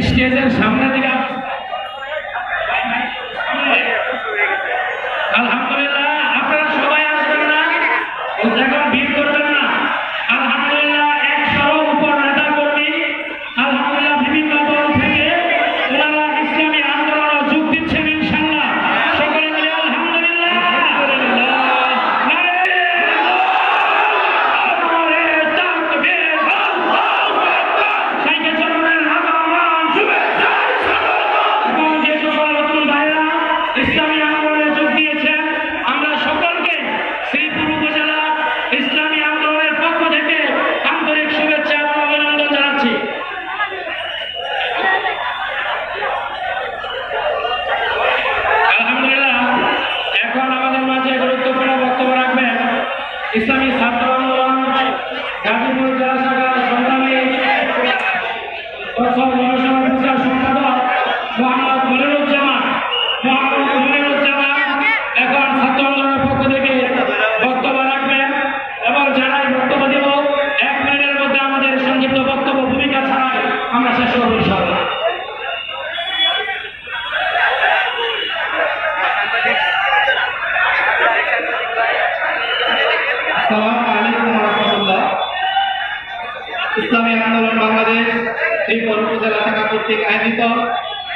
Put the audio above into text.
স্টেজের সামনে দিকে আলহামদুলিল্লাহ আপনারা সবাই আসবেন না, এখন ভিড় করবেন না। আলহামদুলিল্লাহ 100 উপর নেতা কর্মী আলহামদুলিল্লাহ বিভিন্ন দল থেকে ওনারা ইসলামী আন্দোলনে যোগ দিচ্ছেন ইনশাআল্লাহ। সকলে মিলে আলহামদুলিল্লাহ। ইসলামী আন্দোলনে যোগ দিয়েছেন, আমরা সকলকে শ্রীপুর উপজেলা ইসলামী আন্দোলনের পক্ষ থেকে আন্তরিক শুভেচ্ছা এবং অভিনন্দন জানাচ্ছি। আলহামদুলিল্লাহ এখন আমাদের মাঝে গুরুত্বপূর্ণ বক্তব্য রাখবেন ইসলামী ছাত্র আন্দোলন গাজীপুর জেলা শাখার সংগ্রামী প্রচার সম্পাদক মোহাম্মদ মনিরুজ্জামান। এখন ছাত্র আন্দোলনের পক্ষ থেকে বক্তব্য রাখবেন এবং যারাই বক্তব্য দেব 1 মিনিটের মধ্যে আমাদের সংক্ষিপ্ত বক্তব্য ভূমিকা ছাড়াই আমরা শেষ করব ইনশাআল্লাহ। আসসালামু আলাইকুম ওয়া রাহমাতুল্লাহ। ইসলামী আন্দোলন বাংলাদেশ শ্রীপুর উপজেলা শাখা কর্তৃক আয়োজিত